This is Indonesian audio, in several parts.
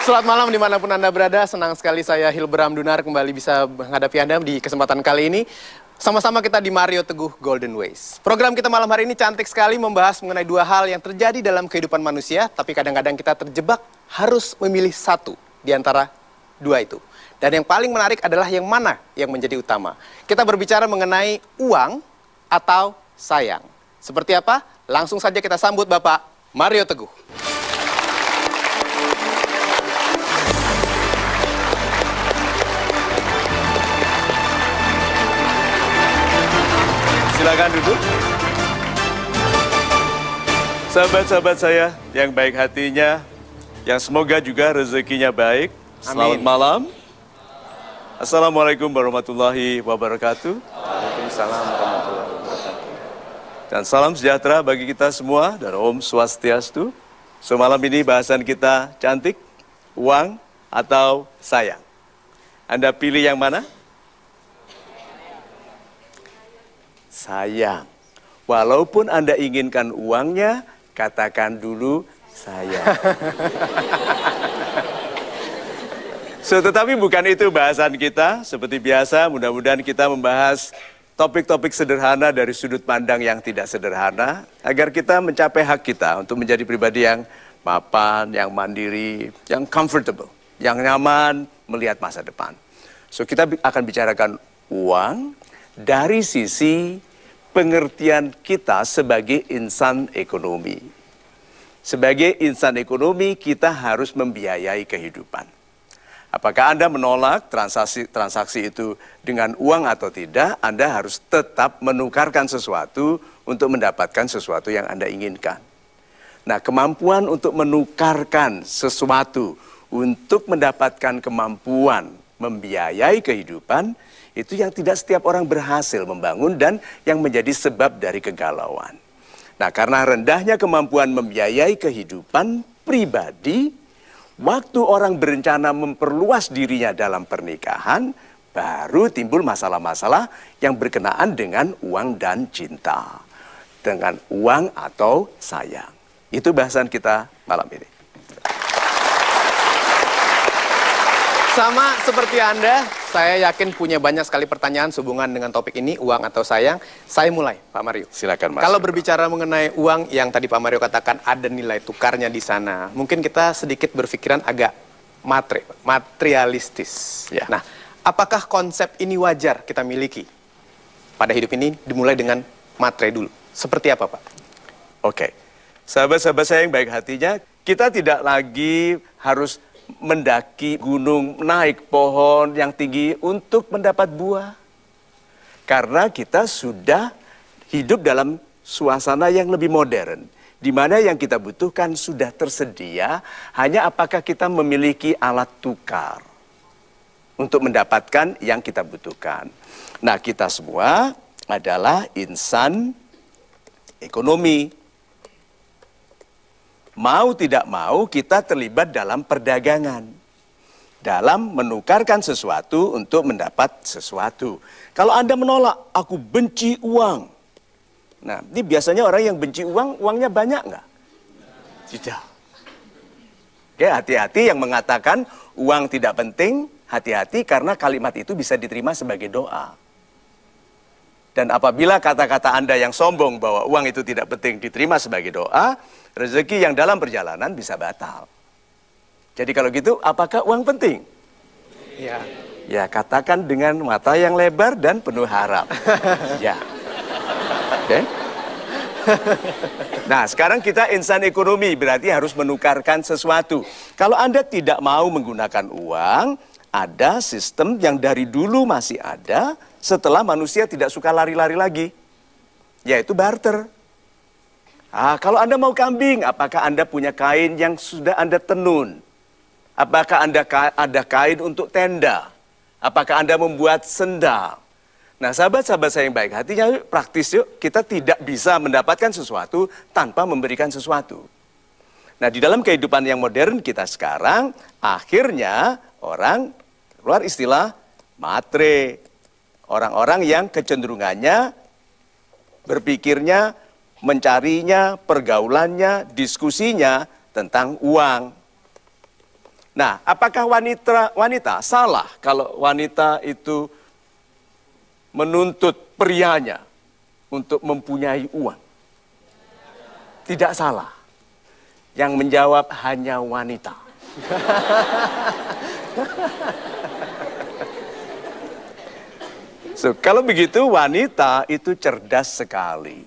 Selamat malam dimanapun Anda berada. Senang sekali saya Hilbram Dunar kembali bisa menghadapi Anda di kesempatan kali ini. Sama-sama kita di Mario Teguh Golden Ways. Program kita malam hari ini cantik sekali membahas mengenai dua hal yang terjadi dalam kehidupan manusia. Tapi kadang-kadang kita terjebak harus memilih satu di antara dua itu. Dan yang paling menarik adalah yang mana yang menjadi utama. Kita berbicara mengenai uang atau sayang. Seperti apa? Langsung saja kita sambut Bapak Mario Teguh. Silakan duduk. Sahabat-sahabat saya yang baik hatinya, yang semoga juga rezekinya baik. Selamat malam. Assalamualaikum warahmatullahi wabarakatuh. Waalaikumsalam warahmatullahi wabarakatuh. Dan salam sejahtera bagi kita semua dan Om Swastiastu. So malam ini bahasan kita cantik, uang atau sayang. Anda pilih yang mana? Sayang. Walaupun Anda inginkan uangnya, katakan dulu sayang. Tetapi bukan itu bahasan kita. Seperti biasa, mudah-mudahan kita membahas topik-topik sederhana dari sudut pandang yang tidak sederhana, agar kita mencapai hak kita untuk menjadi pribadi yang mapan, yang mandiri, yang comfortable, yang nyaman melihat masa depan. Kita akan bicarakan uang dari sisi pengertian kita sebagai insan ekonomi. Sebagai insan ekonomi, kita harus membiayai kehidupan. Apakah Anda menolak transaksi itu dengan uang atau tidak, Anda harus tetap menukarkan sesuatu untuk mendapatkan sesuatu yang Anda inginkan. Nah, kemampuan untuk menukarkan sesuatu untuk mendapatkan kemampuan membiayai kehidupan, itu yang tidak setiap orang berhasil membangun dan yang menjadi sebab dari kegalauan. Nah, karena rendahnya kemampuan membiayai kehidupan pribadi, waktu orang berencana memperluas dirinya dalam pernikahan, baru timbul masalah-masalah yang berkenaan dengan uang dan cinta. Dengan uang atau sayang. Itu bahasan kita malam ini. Sama seperti Anda, saya yakin punya banyak sekali pertanyaan sehubungan dengan topik ini, uang atau sayang. Saya mulai, Pak Mario. Silakan, Mas. Kalau berbicara mengenai uang yang tadi Pak Mario katakan ada nilai tukarnya di sana, mungkin kita sedikit berpikiran agak materialistis. Ya. Nah, apakah konsep ini wajar kita miliki? Pada hidup ini dimulai dengan matre dulu. Seperti apa, Pak? Oke. Sahabat-sahabat saya yang baik hatinya, kita tidak lagi harus mendaki gunung, naik pohon yang tinggi untuk mendapat buah. Karena kita sudah hidup dalam suasana yang lebih modern. Di mana yang kita butuhkan sudah tersedia, hanya apakah kita memiliki alat tukar untuk mendapatkan yang kita butuhkan. Nah, kita semua adalah insan ekonomi. Mau tidak mau kita terlibat dalam perdagangan. Dalam menukarkan sesuatu untuk mendapat sesuatu. Kalau Anda menolak, aku benci uang. Nah, ini biasanya orang yang benci uang, uangnya banyak nggak? Tidak. Oke, hati-hati yang mengatakan uang tidak penting, hati-hati karena kalimat itu bisa diterima sebagai doa. Dan apabila kata-kata Anda yang sombong bahwa uang itu tidak penting diterima sebagai doa, rezeki yang dalam perjalanan bisa batal. Jadi kalau gitu, apakah uang penting? Ya. Ya, katakan dengan mata yang lebar dan penuh harap. Ya. Oke? Nah, sekarang kita insan ekonomi, berarti harus menukarkan sesuatu. Kalau Anda tidak mau menggunakan uang, ada sistem yang dari dulu masih ada, setelah manusia tidak suka lari-lari lagi, yaitu barter. Kalau Anda mau kambing, apakah Anda punya kain yang sudah Anda tenun? Apakah Anda ada kain untuk tenda? Apakah Anda membuat sendal? Nah, sahabat-sahabat saya yang baik hatinya, praktis yuk, kita tidak bisa mendapatkan sesuatu tanpa memberikan sesuatu. Nah, di dalam kehidupan yang modern kita sekarang, akhirnya orang keluar istilah matre. Orang-orang yang kecenderungannya, berpikirnya, mencarinya, pergaulannya, diskusinya tentang uang. Nah, apakah wanita salah kalau wanita itu menuntut prianya untuk mempunyai uang? Tidak salah. Yang menjawab hanya wanita. So, kalau begitu wanita itu cerdas sekali.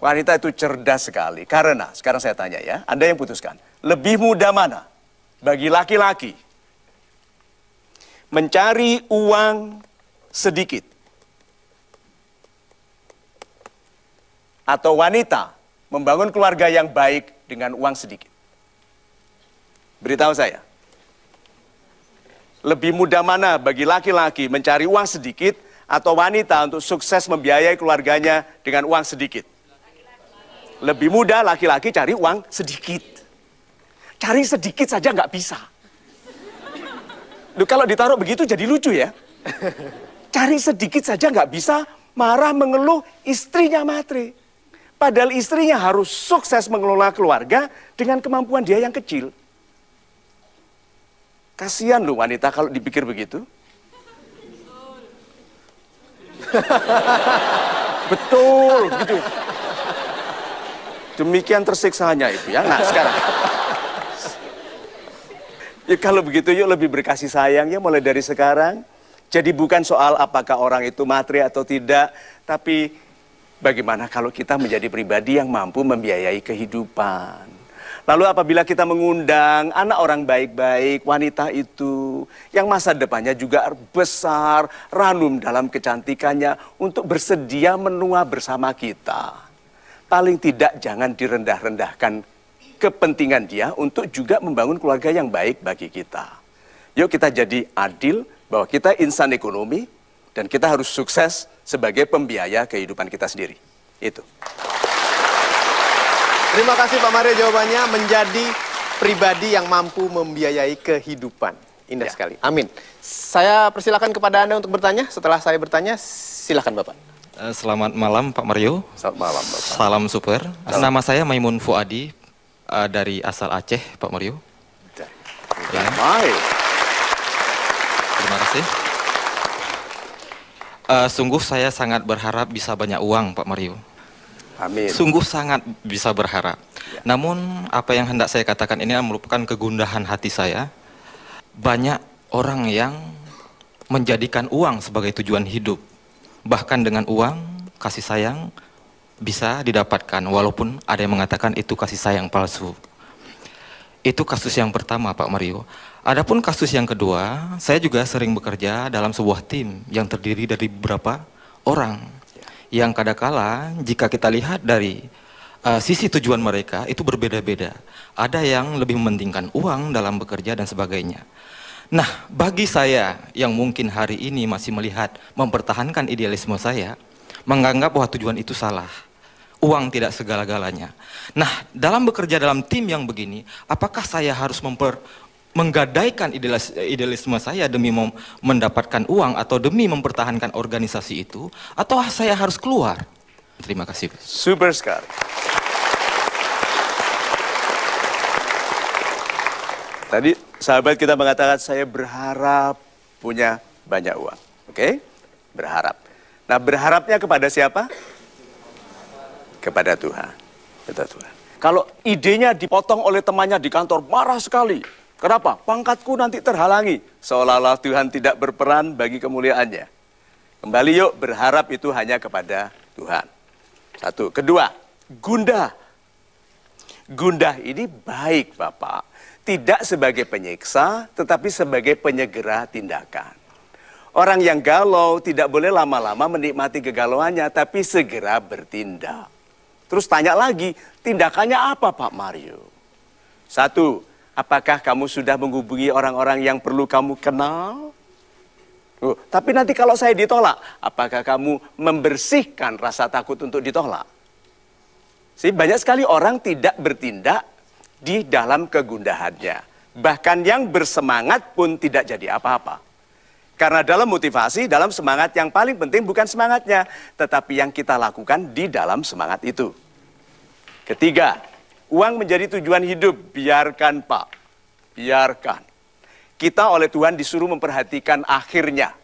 Wanita itu cerdas sekali. Karena, sekarang saya tanya ya, Anda yang putuskan. Lebih mudah mana bagi laki-laki mencari uang sedikit atau wanita membangun keluarga yang baik dengan uang sedikit? Beritahu saya. Lebih mudah mana bagi laki-laki mencari uang sedikit atau wanita untuk sukses membiayai keluarganya dengan uang sedikit? Lebih mudah laki-laki cari uang sedikit. Cari sedikit saja nggak bisa. Loh, kalau ditaruh begitu jadi lucu ya. Cari sedikit saja nggak bisa, marah mengeluh, istrinya matre. Padahal istrinya harus sukses mengelola keluarga dengan kemampuan dia yang kecil. Kasihan loh wanita kalau dipikir begitu. Betul, gitu. Demikian tersiksanya itu ya. Nah, sekarang. Ya kalau begitu yuk lebih berkasih sayang ya mulai dari sekarang. Jadi bukan soal apakah orang itu matre atau tidak, tapi bagaimana kalau kita menjadi pribadi yang mampu membiayai kehidupan. Lalu apabila kita mengundang anak orang baik-baik, wanita itu yang masa depannya juga besar, ranum dalam kecantikannya untuk bersedia menua bersama kita. Paling tidak jangan direndah-rendahkan kepentingan dia untuk juga membangun keluarga yang baik bagi kita. Yuk kita jadi adil bahwa kita insan ekonomi dan kita harus sukses sebagai pembiaya kehidupan kita sendiri. Itu. Terima kasih Pak Mario jawabannya, menjadi pribadi yang mampu membiayai kehidupan. Indah sekali. Amin. Saya persilakan kepada Anda untuk bertanya. Setelah saya bertanya, silakan Bapak. Selamat malam Pak Mario. Selamat malam Bapak. Salam super. Nama saya Maimun Fuadi dari asal Aceh Pak Mario. Ya. Baik. Terima kasih. Sungguh saya sangat berharap bisa banyak uang Pak Mario. Amin. Sungguh sangat bisa berharap. Ya. Namun apa yang hendak saya katakan ini merupakan kegundahan hati saya. Banyak orang yang menjadikan uang sebagai tujuan hidup. Bahkan dengan uang, kasih sayang bisa didapatkan. Walaupun ada yang mengatakan itu kasih sayang palsu. Itu kasus yang pertama Pak Mario. Adapun kasus yang kedua, saya juga sering bekerja dalam sebuah tim yang terdiri dari beberapa orang. Yang kadangkala jika kita lihat dari sisi tujuan mereka itu berbeda-beda. Ada yang lebih mementingkan uang dalam bekerja dan sebagainya. Nah, bagi saya yang mungkin hari ini masih melihat mempertahankan idealisme saya, menganggap bahwa tujuan itu salah. Uang tidak segala-galanya. Nah, dalam bekerja dalam tim yang begini, apakah saya harus menggadaikan idealisme saya demi mendapatkan uang atau demi mempertahankan organisasi itu, atau saya harus keluar? Terima kasih. Super sekali. Tadi sahabat kita mengatakan saya berharap punya banyak uang. Oke? Berharap. Nah, berharapnya kepada siapa? Kepada Tuhan. Kepada Tuhan. Kalau idenya dipotong oleh temannya di kantor, marah sekali. Kenapa? Pangkatku nanti terhalangi. Seolah-olah Tuhan tidak berperan bagi kemuliaannya. Kembali yuk, berharap itu hanya kepada Tuhan. Satu. Kedua, gundah. Gundah ini baik Bapak. Tidak sebagai penyiksa, tetapi sebagai penyegera tindakan. Orang yang galau tidak boleh lama-lama menikmati kegalauannya, tapi segera bertindak. Terus tanya lagi, tindakannya apa Pak Mario? Satu, apakah kamu sudah menghubungi orang-orang yang perlu kamu kenal? Tapi nanti kalau saya ditolak, apakah kamu membersihkan rasa takut untuk ditolak? Banyak sekali orang tidak bertindak di dalam kegundahannya. Bahkan yang bersemangat pun tidak jadi apa-apa. Karena dalam motivasi, dalam semangat yang paling penting bukan semangatnya, tetapi yang kita lakukan di dalam semangat itu. Ketiga, uang menjadi tujuan hidup, biarkan Pak. biarkan. Kita oleh Tuhan disuruh memperhatikan akhirnya.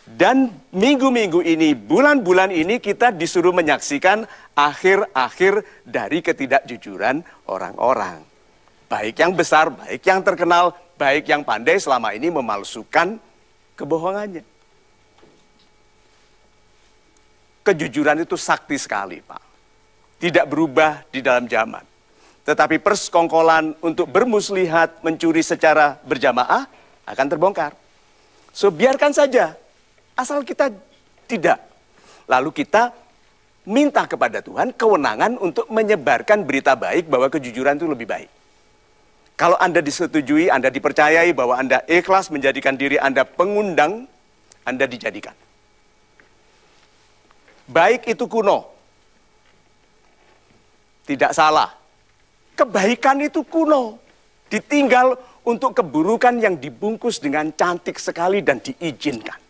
Dan minggu-minggu ini, bulan-bulan ini kita disuruh menyaksikan akhir-akhir dari ketidakjujuran orang-orang. Baik yang besar, baik yang terkenal, baik yang pandai selama ini memalsukan kebohongannya. Kejujuran itu sakti sekali, Pak. Tidak berubah di dalam zaman. Tetapi persekongkolan untuk bermuslihat, mencuri secara berjamaah akan terbongkar. So, biarkan saja. Asal kita tidak. Lalu kita minta kepada Tuhan kewenangan untuk menyebarkan berita baik bahwa kejujuran itu lebih baik. Kalau Anda disetujui, Anda dipercayai bahwa Anda ikhlas menjadikan diri Anda pengundang, Anda dijadikan. Baik itu kuno. Tidak salah. Kebaikan itu kuno. Ditinggal untuk keburukan yang dibungkus dengan cantik sekali dan diizinkan.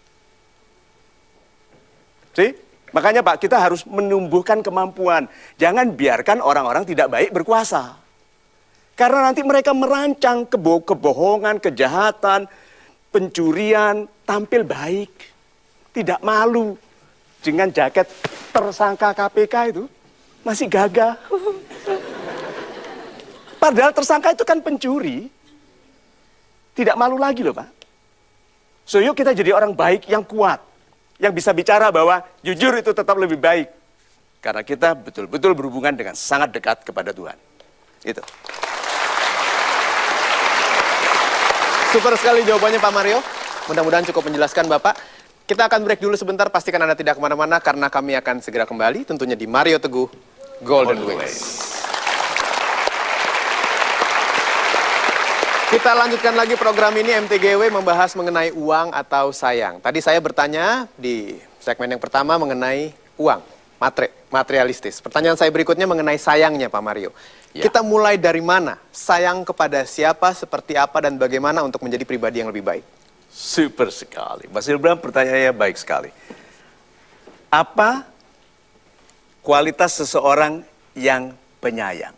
Makanya Pak, kita harus menumbuhkan kemampuan. Jangan biarkan orang-orang tidak baik berkuasa. Karena nanti mereka merancang kebohongan, kejahatan, pencurian, tampil baik. Tidak malu. Dengan jaket tersangka KPK itu, masih gagah. Padahal tersangka itu kan pencuri. Tidak malu lagi loh Pak. So yuk kita jadi orang baik yang kuat. Yang bisa bicara bahwa jujur itu tetap lebih baik. Karena kita betul-betul berhubungan dengan sangat dekat kepada Tuhan. Itu. Super sekali jawabannya Pak Mario. Mudah-mudahan cukup menjelaskan Bapak. Kita akan break dulu sebentar. Pastikan Anda tidak kemana-mana karena kami akan segera kembali. Tentunya di Mario Teguh Golden Ways. Kita lanjutkan lagi program ini. MTGW membahas mengenai uang atau sayang. Tadi saya bertanya di segmen yang pertama mengenai uang, materialistis. Pertanyaan saya berikutnya mengenai sayangnya Pak Mario. Ya. Kita mulai dari mana? Sayang kepada siapa, seperti apa, dan bagaimana untuk menjadi pribadi yang lebih baik? Super sekali. Mas Hilbram pertanyaannya baik sekali. Apa kualitas seseorang yang penyayang,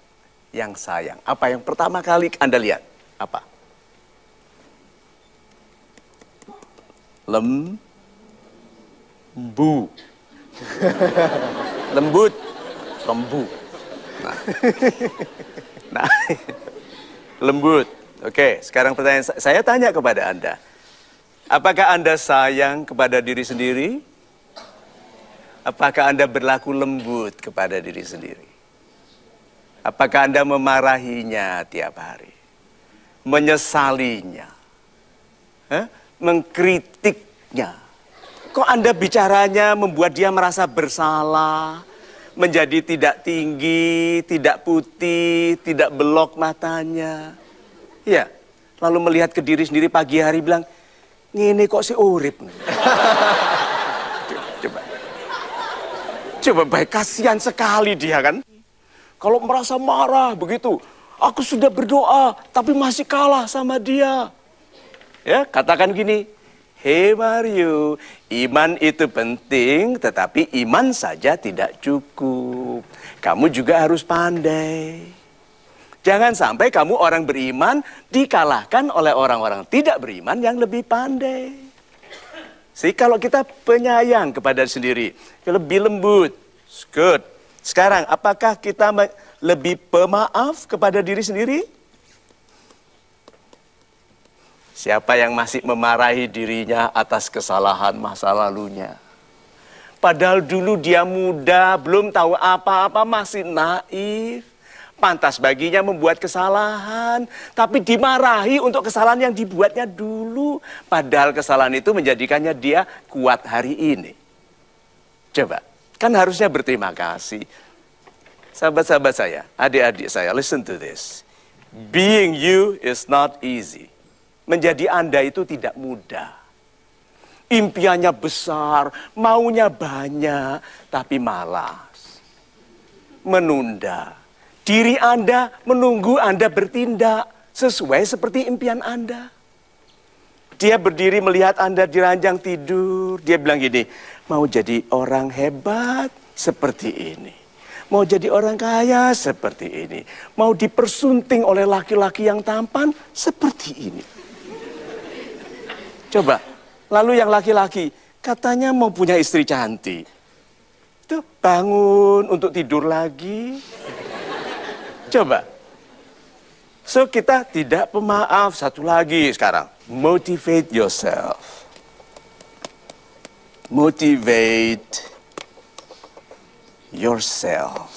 yang sayang? Apa yang pertama kali Anda lihat? Apa? Lembu. Lembut. Lembu. Nah. Lembut. Oke, sekarang pertanyaan saya tanya kepada Anda. Apakah Anda sayang kepada diri sendiri? Apakah Anda berlaku lembut kepada diri sendiri? Apakah Anda memarahinya tiap hari? Menyesalinya, mengkritiknya. Kok Anda bicaranya membuat dia merasa bersalah, menjadi tidak tinggi, tidak putih, tidak belok matanya. Ya, lalu melihat ke diri sendiri pagi hari bilang, ngene kok si urip. Coba baik, kasihan sekali dia kan. Kalau merasa marah begitu. Aku sudah berdoa, tapi masih kalah sama dia. Ya, katakan gini, hei Mario, iman itu penting, tetapi iman saja tidak cukup. Kamu juga harus pandai. Jangan sampai kamu orang beriman dikalahkan oleh orang-orang tidak beriman yang lebih pandai. Sih, kalau kita penyayang kepada diri sendiri, lebih lembut, good. Sekarang, apakah kita lebih pemaaf kepada diri sendiri? Siapa yang masih memarahi dirinya atas kesalahan masa lalunya? Padahal dulu dia muda, belum tahu apa-apa, masih naif. Pantas baginya membuat kesalahan, tapi dimarahi untuk kesalahan yang dibuatnya dulu. Padahal kesalahan itu menjadikannya dia kuat hari ini. Coba, kan harusnya berterima kasih. Sahabat-sahabat saya, adik-adik saya, listen to this. Being you is not easy. Menjadi Anda itu tidak mudah. Impiannya besar, maunya banyak, tapi malas. Menunda. Diri Anda menunggu Anda bertindak sesuai seperti impian Anda. Dia berdiri melihat Anda di ranjang tidur. Dia bilang gini, mau jadi orang hebat seperti ini. Mau jadi orang kaya seperti ini. Mau dipersunting oleh laki-laki yang tampan seperti ini. Coba, lalu yang laki-laki katanya mau punya istri cantik. Tuh, bangun untuk tidur lagi. Coba. So, kita tidak pemaaf. Satu lagi sekarang. Motivate yourself. Motivate yourself.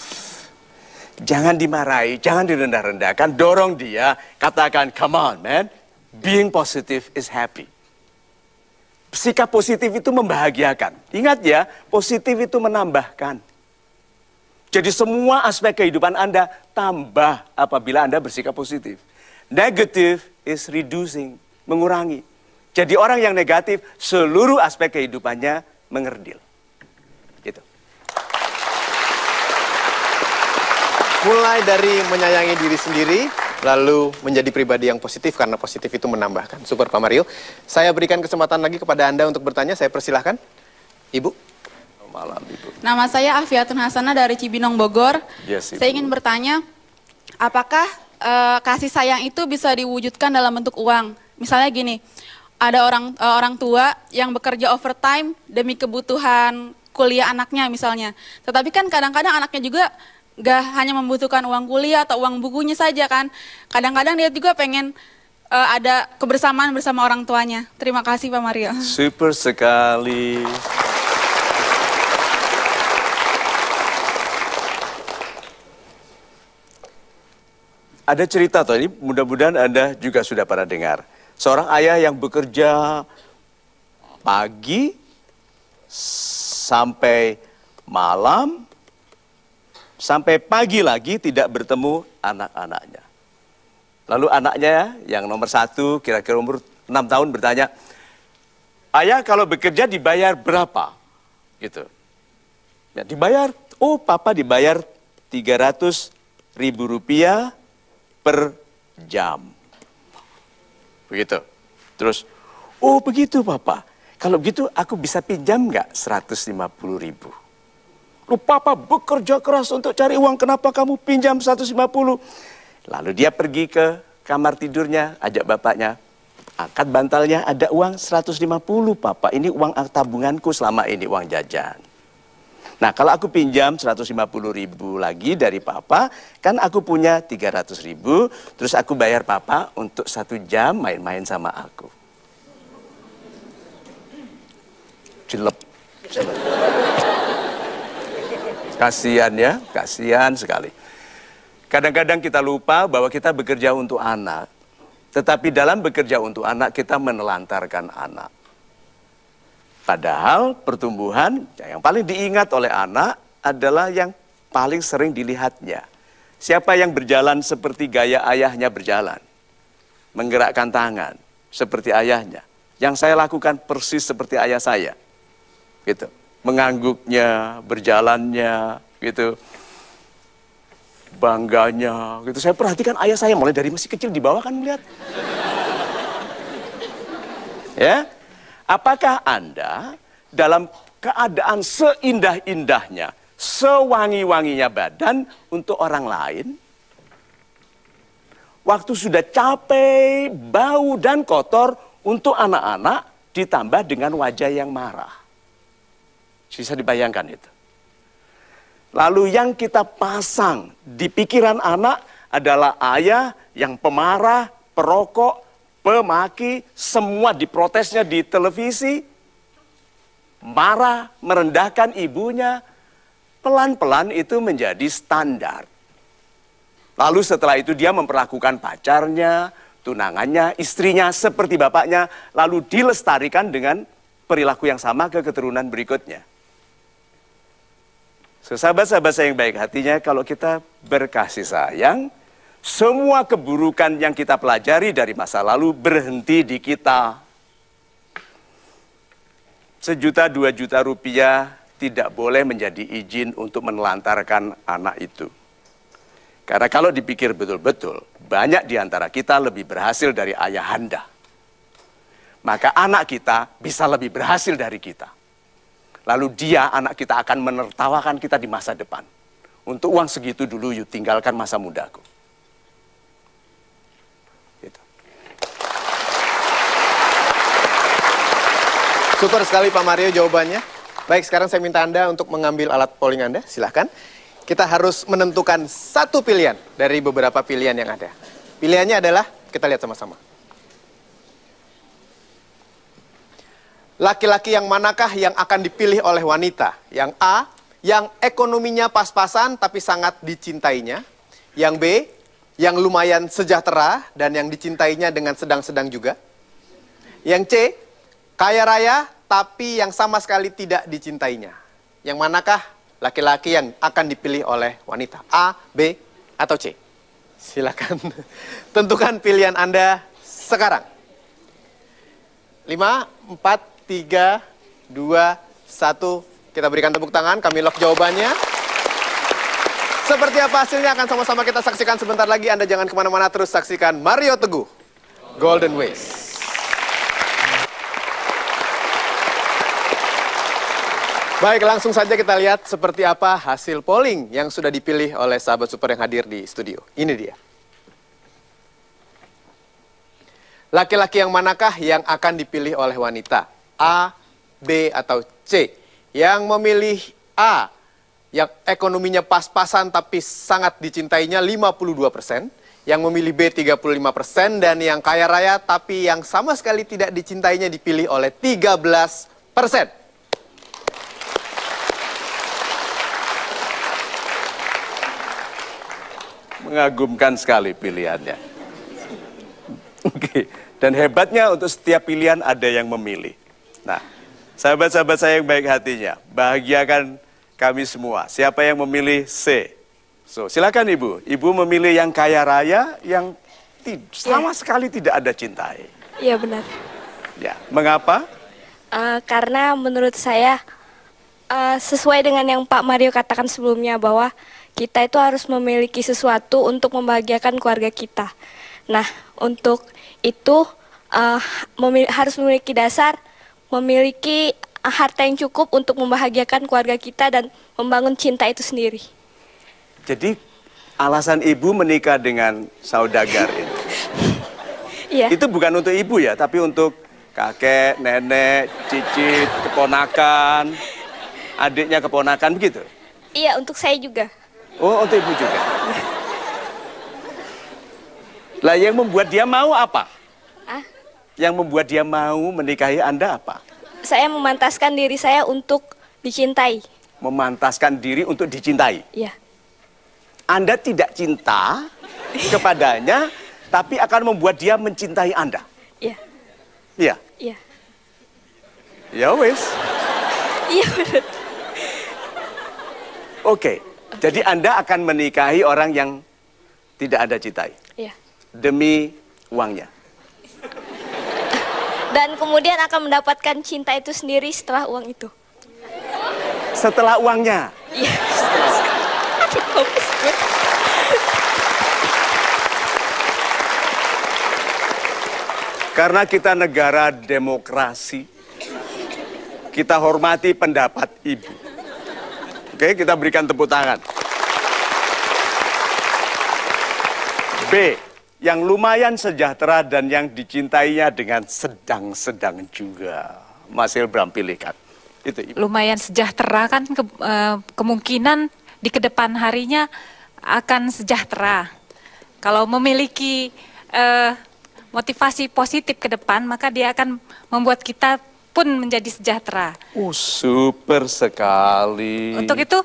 Jangan dimarahi, jangan direndah-rendahkan, dorong dia, katakan, come on man, being positive is happy. Sikap positif itu membahagiakan. Ingat ya, positif itu menambahkan. Jadi semua aspek kehidupan Anda tambah apabila Anda bersikap positif. Negative is reducing, mengurangi. Jadi orang yang negatif, seluruh aspek kehidupannya mengerdil. Gitu. Mulai dari menyayangi diri sendiri, lalu menjadi pribadi yang positif, karena positif itu menambahkan. Super Pak Mario. Saya berikan kesempatan lagi kepada Anda untuk bertanya, saya persilahkan. Ibu. Malam, Ibu. Nama saya Afiatun Hasanah dari Cibinong, Bogor. Yes, Ibu. Saya ingin bertanya, apakah kasih sayang itu bisa diwujudkan dalam bentuk uang? Misalnya gini, ada orang tua yang bekerja overtime demi kebutuhan kuliah anaknya misalnya. Tetapi kan kadang-kadang anaknya juga gak hanya membutuhkan uang kuliah atau uang bukunya saja kan. Kadang-kadang dia juga pengen ada kebersamaan bersama orang tuanya. Terima kasih Pak Mario. Super sekali. Ada cerita toh ini, mudah-mudahan Anda juga sudah pernah dengar. Seorang ayah yang bekerja pagi sampai malam, sampai pagi lagi tidak bertemu anak-anaknya. Lalu anaknya yang nomor 1, kira-kira umur 6 tahun bertanya, ayah kalau bekerja dibayar berapa? Gitu. Ya, dibayar, oh papa dibayar 300.000 rupiah per jam. Begitu. Terus, oh begitu papa. Kalau begitu aku bisa pinjam nggak 150.000? Lu papa bekerja keras untuk cari uang, kenapa kamu pinjam 150? Lalu dia pergi ke kamar tidurnya, ajak bapaknya. Angkat bantalnya, ada uang 150 papa. Ini uang tabunganku selama ini, uang jajan. Nah kalau aku pinjam 150.000 lagi dari papa, kan aku punya 300.000, terus aku bayar papa untuk 1 jam main-main sama aku. Cilep. Kasihan ya, kasihan sekali. Kadang-kadang kita lupa bahwa kita bekerja untuk anak. Tetapi dalam bekerja untuk anak, kita menelantarkan anak. Padahal pertumbuhan yang paling diingat oleh anak adalah yang paling sering dilihatnya. Siapa yang berjalan seperti gaya ayahnya berjalan. Menggerakkan tangan seperti ayahnya. Yang saya lakukan persis seperti ayah saya. Gitu. Mengangguknya, berjalannya, gitu. Bangganya, gitu. Saya perhatikan ayah saya mulai dari masih kecil di bawah kan melihat. Ya, apakah Anda dalam keadaan seindah-indahnya, sewangi-wanginya badan untuk orang lain, waktu sudah capek, bau dan kotor untuk anak-anak ditambah dengan wajah yang marah? Bisa dibayangkan itu. Lalu yang kita pasang di pikiran anak adalah ayah yang pemarah, perokok, pemaki, semua diprotesnya di televisi, marah, merendahkan ibunya, pelan-pelan itu menjadi standar. Lalu setelah itu dia memperlakukan pacarnya, tunangannya, istrinya seperti bapaknya, lalu dilestarikan dengan perilaku yang sama ke keturunan berikutnya. So, sahabat-sahabat saya yang baik hatinya, kalau kita berkasih sayang, semua keburukan yang kita pelajari dari masa lalu berhenti di kita. 1 juta, 2 juta rupiah tidak boleh menjadi izin untuk menelantarkan anak itu. Karena kalau dipikir betul-betul, banyak di antara kita lebih berhasil dari ayahanda. Maka anak kita bisa lebih berhasil dari kita. Lalu dia, anak kita akan menertawakan kita di masa depan. untuk uang segitu dulu you tinggalkan masa mudaku. Gitu. Super sekali Pak Mario jawabannya. Baik, sekarang saya minta Anda untuk mengambil alat polling Anda, silahkan. Kita harus menentukan satu pilihan dari beberapa pilihan yang ada. Pilihannya adalah, kita lihat sama-sama. Laki-laki yang manakah yang akan dipilih oleh wanita? Yang A, yang ekonominya pas-pasan tapi sangat dicintainya. Yang B, yang lumayan sejahtera dan yang dicintainya dengan sedang-sedang juga. Yang C, kaya raya tapi yang sama sekali tidak dicintainya. Yang manakah laki-laki yang akan dipilih oleh wanita? A, B, atau C? Silakan tentukan pilihan Anda sekarang. 5, 4, 3, 2, 1. Kita berikan tepuk tangan, kami lock jawabannya. Seperti apa hasilnya akan sama-sama kita saksikan sebentar lagi. Anda jangan kemana-mana, terus saksikan Mario Teguh, Golden Ways. Baik, langsung saja kita lihat seperti apa hasil polling yang sudah dipilih oleh sahabat super yang hadir di studio. Ini dia. Laki-laki yang manakah yang akan dipilih oleh wanita? A, B, atau C? Yang memilih A, yang ekonominya pas-pasan tapi sangat dicintainya 52%. Yang memilih B 35%. Dan yang kaya raya tapi yang sama sekali tidak dicintainya dipilih oleh 13%. Mengagumkan sekali pilihannya. Oke. Dan hebatnya untuk setiap pilihan ada yang memilih. Nah, sahabat-sahabat saya yang baik hatinya, bahagiakan kami semua. Siapa yang memilih C? So, silakan Ibu. Ibu memilih yang kaya raya, yang sama sekali tidak ada cintai. Iya benar. Ya, mengapa? Karena menurut saya sesuai dengan yang Pak Mario katakan sebelumnya bahwa kita itu harus memiliki sesuatu untuk membahagiakan keluarga kita. Nah, untuk itu harus memiliki dasar, memiliki harta yang cukup untuk membahagiakan keluarga kita dan membangun cinta itu sendiri. Jadi alasan ibu menikah dengan saudagar ini, Iya. itu bukan untuk ibu ya, tapi untuk kakek, nenek, cicit, keponakan, adiknya keponakan begitu? Iya, untuk saya juga. Oh, untuk ibu juga. Lah yang membuat dia mau apa? Yang membuat dia mau menikahi Anda apa? Saya memantaskan diri saya untuk dicintai. Memantaskan diri untuk dicintai. Iya. Anda tidak cinta kepadanya, tapi akan membuat dia mencintai Anda. Iya. Iya. Iya. Ya wes. Iya benar. Oke. Jadi Anda akan menikahi orang yang tidak Anda cintai. Iya. Demi uangnya. Dan kemudian akan mendapatkan cinta itu sendiri setelah uang itu. Setelah uangnya. Iya. Karena kita negara demokrasi, kita hormati pendapat ibu. Oke, kita berikan tepuk tangan. B, yang lumayan sejahtera dan yang dicintainya dengan sedang-sedang juga. Mas Ilbram pilihkan. Itu ibu. Lumayan sejahtera kan kemungkinan di kedepan harinya akan sejahtera. Kalau memiliki motivasi positif ke depan, maka dia akan membuat kita pun menjadi sejahtera. Super sekali. Untuk itu,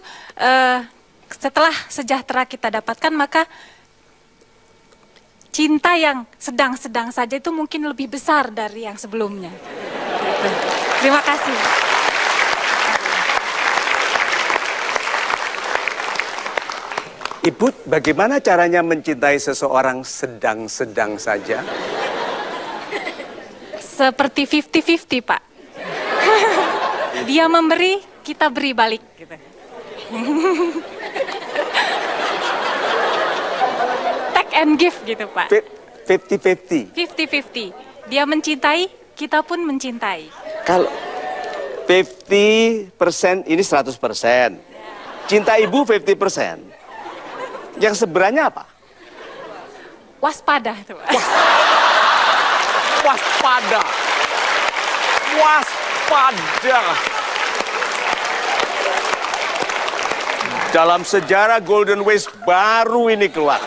setelah sejahtera kita dapatkan, maka cinta yang sedang-sedang saja itu mungkin lebih besar dari yang sebelumnya. Gitu. Terima kasih. Ibu, bagaimana caranya mencintai seseorang sedang-sedang saja? Seperti 50-50, Pak. Dia memberi, kita beri balik. Gitu. Take and give gitu, Pak. 50-50. 50-50. Dia mencintai, kita pun mencintai. Kalau 50% ini 100%. Cinta ibu 50%. Yang sebenarnya apa? Waspada itu, Pak. Waspada. Waspada. Dalam sejarah Golden Ways baru ini keluar.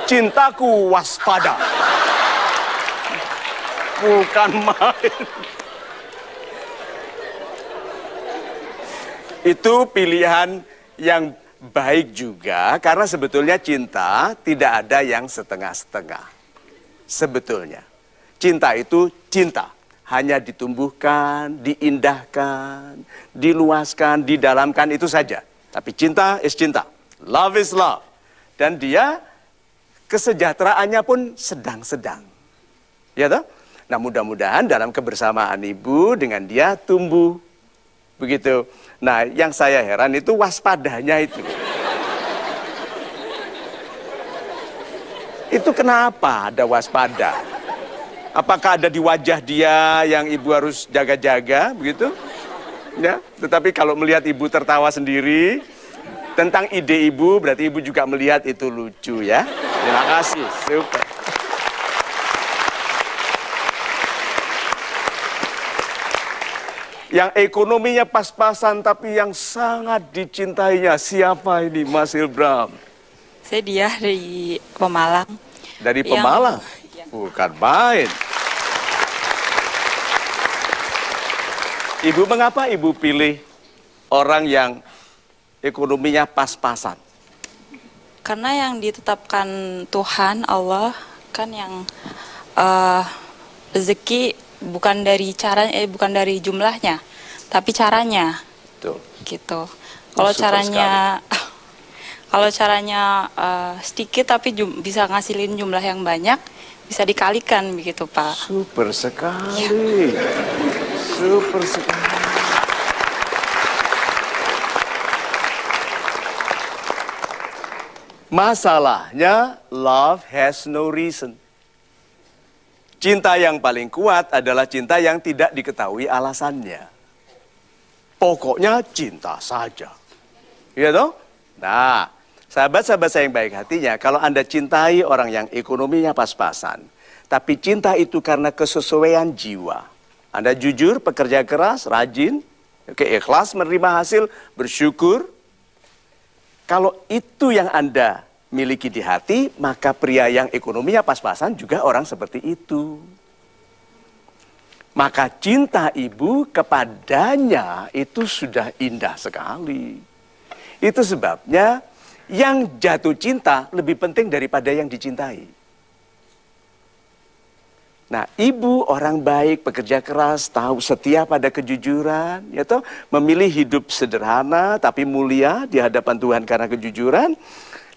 Cintaku waspada. Bukan main. Itu pilihan yang baik juga, karena sebetulnya cinta tidak ada yang setengah-setengah. Sebetulnya, cinta itu cinta. Hanya ditumbuhkan, diindahkan, diluaskan, didalamkan, itu saja. Tapi cinta is cinta. Love is love. Dan dia kesejahteraannya pun sedang-sedang. Ya toh? Nah, mudah-mudahan dalam kebersamaan ibu dengan dia tumbuh. Begitu. Nah, yang saya heran itu waspadanya itu. Itu kenapa ada waspada? Apakah ada di wajah dia yang ibu harus jaga-jaga, begitu? Ya, tetapi kalau melihat ibu tertawa sendiri tentang ide ibu, berarti ibu juga melihat itu lucu ya. Terima kasih, super. Yang ekonominya pas-pasan tapi yang sangat dicintainya, siapa ini Mas Hilbram? Saya Diah dari Pemalang. Dari Pemalang? Bukan main. Ibu, mengapa ibu pilih orang yang ekonominya pas-pasan? Karena yang ditetapkan Tuhan, Allah, kan yang rezeki bukan dari bukan dari jumlahnya, tapi caranya. Betul. Gitu. Kalau caranya sedikit tapi bisa ngasilin jumlah yang banyak, bisa dikalikan begitu, Pak. Super sekali. Super sekali. Masalahnya, love has no reason. Cinta yang paling kuat adalah cinta yang tidak diketahui alasannya. Pokoknya cinta saja. Iya toh? Nah, sahabat-sahabat saya yang baik hatinya, kalau Anda cintai orang yang ekonominya pas-pasan, tapi cinta itu karena kesesuaian jiwa. Anda jujur, pekerja keras, rajin, ikhlas menerima hasil, bersyukur. Kalau itu yang Anda miliki di hati, maka pria yang ekonominya pas-pasan juga orang seperti itu. Maka cinta ibu kepadanya itu sudah indah sekali. Itu sebabnya yang jatuh cinta lebih penting daripada yang dicintai. Nah, ibu orang baik, pekerja keras, tahu setia pada kejujuran, ya toh, memilih hidup sederhana tapi mulia di hadapan Tuhan karena kejujuran,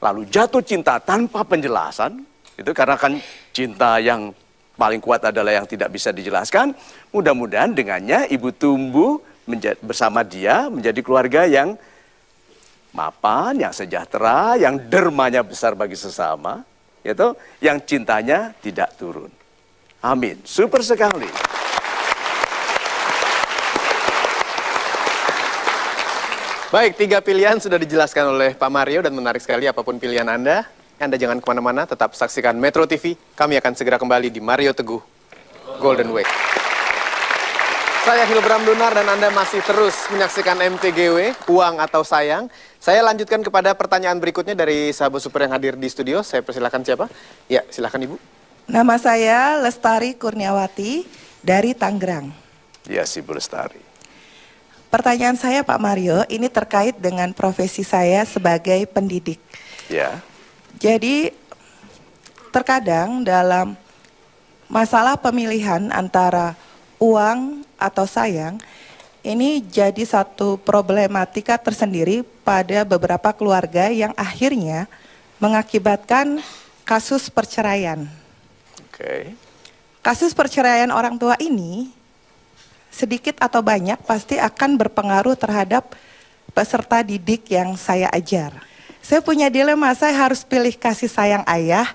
lalu jatuh cinta tanpa penjelasan, itu karena kan cinta yang paling kuat adalah yang tidak bisa dijelaskan. Mudah-mudahan dengannya ibu tumbuh bersama dia menjadi keluarga yang mapan, yang sejahtera, yang dermanya besar bagi sesama, ya toh, yang cintanya tidak turun. Amin. Super sekali. Baik, 3 pilihan sudah dijelaskan oleh Pak Mario dan menarik sekali apapun pilihan Anda jangan kemana-mana, tetap saksikan Metro TV. Kami akan segera kembali di Mario Teguh Golden Way. Saya Hilbram Dunar dan Anda masih terus menyaksikan MTGW, Uang atau Sayang. Saya lanjutkan kepada pertanyaan berikutnya dari sahabat super yang hadir di studio. Saya persilakan siapa? Ya, silakan Ibu. Nama saya Lestari Kurniawati dari Tangerang. Ya, si Bu Lestari. Pertanyaan saya Pak Mario, ini terkait dengan profesi saya sebagai pendidik. Ya. Jadi terkadang dalam masalah pemilihan antara uang atau sayang, ini jadi satu problematika tersendiri pada beberapa keluarga yang akhirnya mengakibatkan kasus perceraian. Oke. Kasus perceraian orang tua ini sedikit atau banyak pasti akan berpengaruh terhadap peserta didik yang saya ajar. Saya punya dilema, saya harus pilih kasih sayang ayah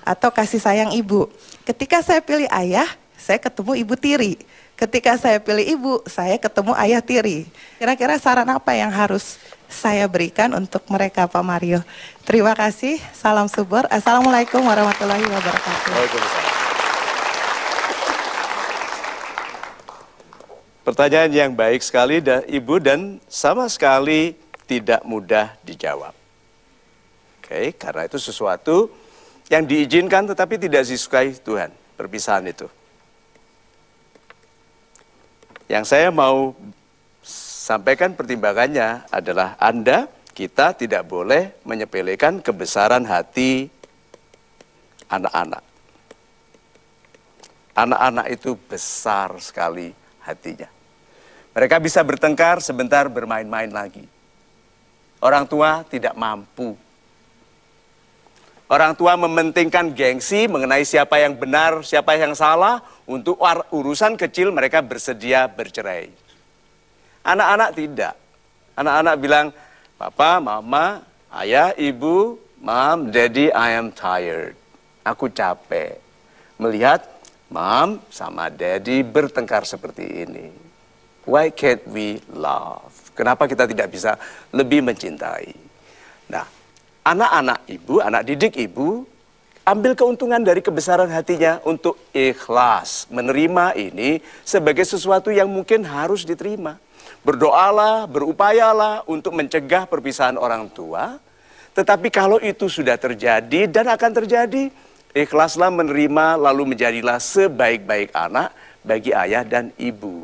atau kasih sayang ibu. Ketika saya pilih ayah, saya ketemu ibu tiri. Ketika saya pilih ibu, saya ketemu ayah tiri. Kira-kira saran apa yang harus saya berikan untuk mereka, Pak Mario? Terima kasih, salam subur. Assalamualaikum warahmatullahi wabarakatuh. Waalaikumsalam. Pertanyaan yang baik sekali, Ibu, dan sama sekali tidak mudah dijawab. Oke, karena itu sesuatu yang diizinkan tetapi tidak disukai Tuhan, perpisahan itu. Yang saya mau sampaikan pertimbangannya adalah kita tidak boleh menyepelekan kebesaran hati anak-anak. Anak-anak itu besar sekali hatinya. Mereka bisa bertengkar, sebentar bermain-main lagi. Orang tua tidak mampu. Orang tua mementingkan gengsi mengenai siapa yang benar, siapa yang salah. Untuk urusan kecil mereka bersedia bercerai. Anak-anak tidak. Anak-anak bilang, Papa, Mama, Ayah, Ibu, Mom, Daddy, I am tired. Aku capek melihat Mom sama Daddy bertengkar seperti ini. Why can't we love? Kenapa kita tidak bisa lebih mencintai? Nah, anak-anak ibu, anak didik ibu, ambil keuntungan dari kebesaran hatinya untuk ikhlas. Menerima ini sebagai sesuatu yang mungkin harus diterima. Berdoalah, berupayalah untuk mencegah perpisahan orang tua. Tetapi kalau itu sudah terjadi dan akan terjadi, ikhlaslah menerima lalu menjadilah sebaik-baik anak bagi ayah dan ibu.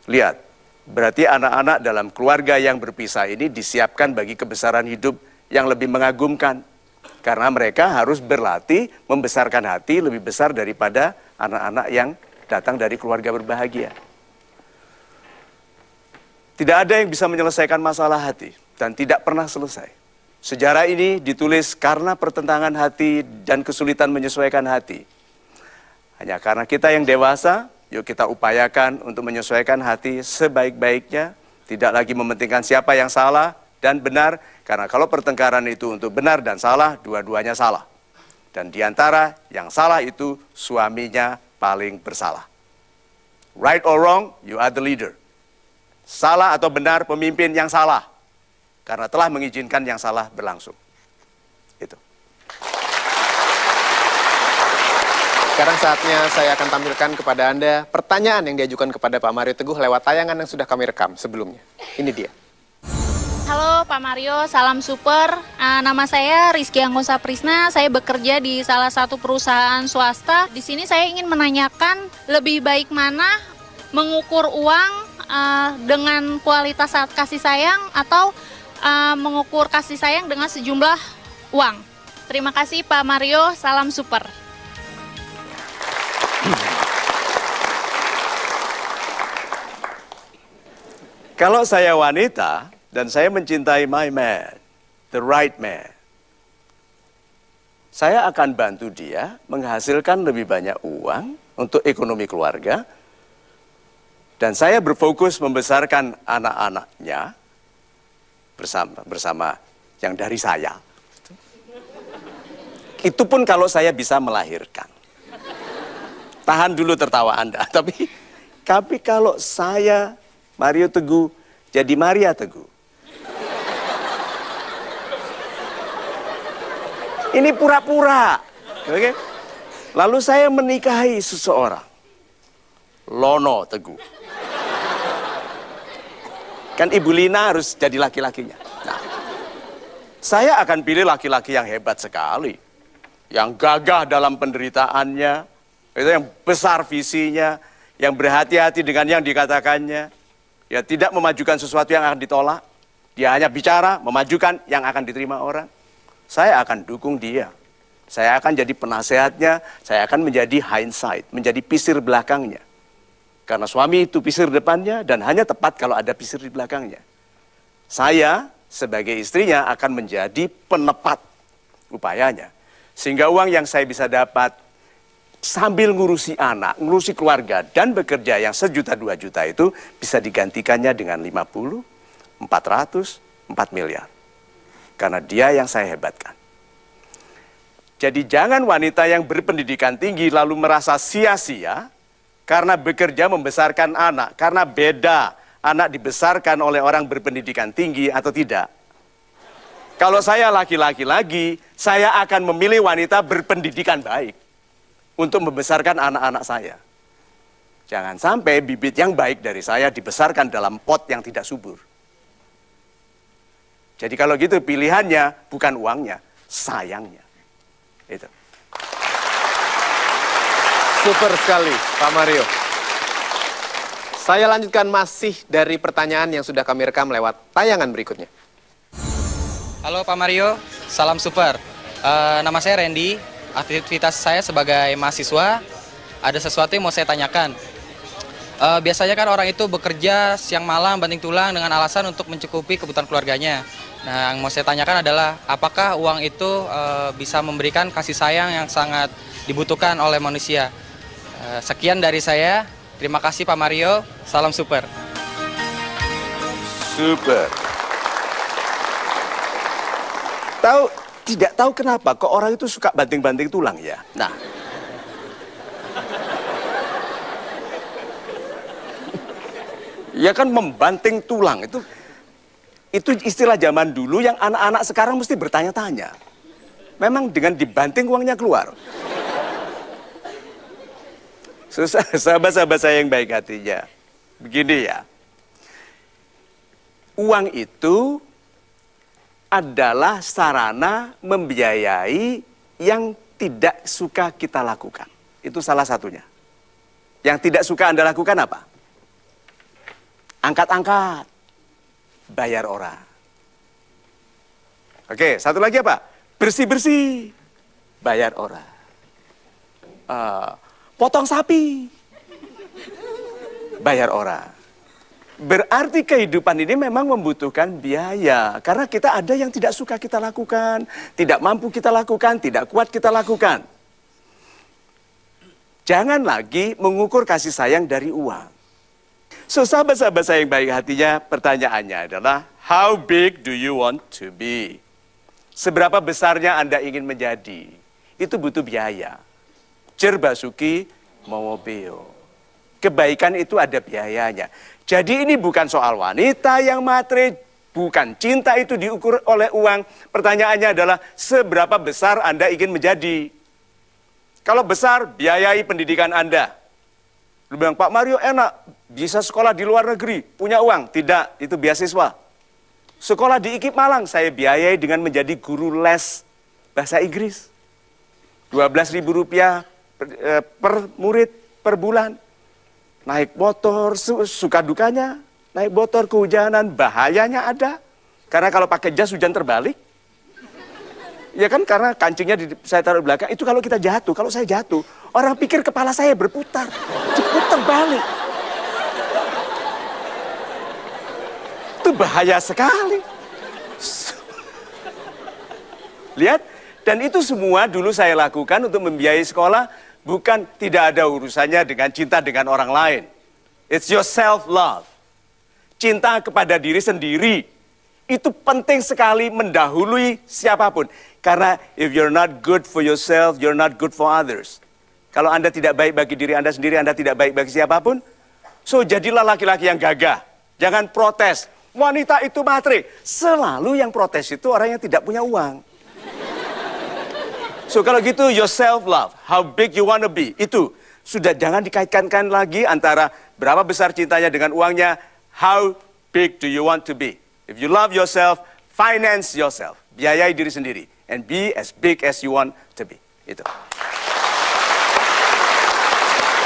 Lihat, berarti anak-anak dalam keluarga yang berpisah ini disiapkan bagi kebesaran hidup yang lebih mengagumkan. Karena mereka harus berlatih membesarkan hati lebih besar daripada anak-anak yang datang dari keluarga berbahagia. Tidak ada yang bisa menyelesaikan masalah hati dan tidak pernah selesai. Sejarah ini ditulis karena pertentangan hati dan kesulitan menyesuaikan hati. Hanya karena kita yang dewasa, yuk kita upayakan untuk menyesuaikan hati sebaik-baiknya. Tidak lagi mementingkan siapa yang salah dan benar. Karena kalau pertengkaran itu untuk benar dan salah, dua-duanya salah. Dan diantara yang salah itu suaminya paling bersalah. Right or wrong, you are the leader. Salah atau benar, pemimpin yang salah. Karena telah mengizinkan yang salah berlangsung. Itu. Sekarang saatnya saya akan tampilkan kepada Anda pertanyaan yang diajukan kepada Pak Mario Teguh lewat tayangan yang sudah kami rekam sebelumnya. Ini dia. Halo Pak Mario, salam super. Nama saya Rizky Anggosa Prisna. Saya bekerja di salah satu perusahaan swasta. Di sini saya ingin menanyakan lebih baik mana mengukur uang dengan kualitas kasih sayang atau mengukur kasih sayang dengan sejumlah uang. Terima kasih Pak Mario, salam super. Kalau saya wanita dan saya mencintai my man, the right man, saya akan bantu dia menghasilkan lebih banyak uang untuk ekonomi keluarga. Dan saya berfokus membesarkan anak-anaknya bersama yang dari saya. Itu pun kalau saya bisa melahirkan. Tahan dulu tertawa Anda. Tapi kalau saya, Mario Teguh, jadi Maria Teguh. Ini pura-pura. Oke? Lalu saya menikahi seseorang. Lono Teguh. Kan Ibu Lina harus jadi laki-lakinya. Nah, saya akan pilih laki-laki yang hebat sekali. Yang gagah dalam penderitaannya. Itu yang besar visinya. Yang berhati-hati dengan yang dikatakannya. Ya, tidak memajukan sesuatu yang akan ditolak. Dia hanya bicara, memajukan yang akan diterima orang. Saya akan dukung dia. Saya akan jadi penasehatnya. Saya akan menjadi hindsight, menjadi pisir belakangnya. Karena suami itu pisir depannya dan hanya tepat kalau ada pisir di belakangnya. Saya sebagai istrinya akan menjadi penepat upayanya. Sehingga uang yang saya bisa dapat sambil ngurusi anak, ngurusi keluarga dan bekerja yang 1 juta 2 juta itu bisa digantikannya dengan 50, 400, 4 miliar. Karena dia yang saya hebatkan. Jadi jangan wanita yang berpendidikan tinggi lalu merasa sia-sia karena bekerja membesarkan anak, karena beda anak dibesarkan oleh orang berpendidikan tinggi atau tidak. Kalau saya laki-laki lagi, saya akan memilih wanita berpendidikan baik untuk membesarkan anak-anak saya. Jangan sampai bibit yang baik dari saya dibesarkan dalam pot yang tidak subur. Jadi kalau gitu pilihannya bukan uangnya, sayangnya. Itu. Super sekali, Pak Mario. Saya lanjutkan masih dari pertanyaan yang sudah kami rekam lewat tayangan berikutnya. Halo Pak Mario, salam super. Nama saya Randy, aktivitas saya sebagai mahasiswa, ada sesuatu yang mau saya tanyakan. Biasanya kan orang itu bekerja siang malam banting tulang dengan alasan untuk mencukupi kebutuhan keluarganya. Nah, yang mau saya tanyakan adalah apakah uang itu bisa memberikan kasih sayang yang sangat dibutuhkan oleh manusia. Sekian dari saya, terima kasih Pak Mario, salam super. Super. Tidak tahu kenapa kok orang itu suka banting-banting tulang ya. Nah, ya kan membanting tulang itu istilah zaman dulu yang anak-anak sekarang mesti bertanya-tanya. Memang dengan dibanting uangnya keluar. Sahabat-sahabat saya yang baik hatinya, begini ya. Uang itu adalah sarana membiayai yang tidak suka kita lakukan. Itu salah satunya. Yang tidak suka Anda lakukan apa? Angkat-angkat, bayar orang. Oke, satu lagi apa? Bersih-bersih, bayar orang. Potong sapi, bayar orang. Berarti kehidupan ini memang membutuhkan biaya. Karena kita ada yang tidak suka kita lakukan, tidak mampu kita lakukan, tidak kuat kita lakukan. Jangan lagi mengukur kasih sayang dari uang. So, sahabat-sahabat saya yang baik hatinya, pertanyaannya adalah, how big do you want to be? Seberapa besarnya Anda ingin menjadi? Itu butuh biaya. Jer basuki mowobeo. Kebaikan itu ada biayanya. Jadi ini bukan soal wanita yang matre, bukan cinta itu diukur oleh uang. Pertanyaannya adalah seberapa besar Anda ingin menjadi? Kalau besar, biayai pendidikan Anda. Lu bilang, Pak Mario enak, bisa sekolah di luar negeri, punya uang. Tidak, itu beasiswa. Sekolah di IKIP Malang, saya biayai dengan menjadi guru les bahasa Inggris. Rp12.000 per murid per bulan. Naik motor, suka dukanya, naik motor kehujanan, bahayanya ada. Karena kalau pakai jas hujan terbalik. Ya kan karena kancingnya saya taruh di belakang, itu kalau kita jatuh, kalau saya jatuh, orang pikir kepala saya berputar, diputar balik. Itu bahaya sekali. Lihat, dan itu semua dulu saya lakukan untuk membiayai sekolah, bukan tidak ada urusannya dengan cinta dengan orang lain. It's your self-love. Cinta kepada diri sendiri. Itu penting sekali mendahului siapapun. Karena if you're not good for yourself, you're not good for others. Kalau Anda tidak baik bagi diri Anda sendiri, Anda tidak baik bagi siapapun. So, jadilah laki-laki yang gagah. Jangan protes. Wanita itu matre. Selalu yang protes itu orang yang tidak punya uang. So, kalau gitu, your self-love, how big you want to be, itu sudah jangan dikaitkan lagi antara berapa besar cintanya dengan uangnya, how big do you want to be. If you love yourself, finance yourself, biayai diri sendiri, and be as big as you want to be. Itu.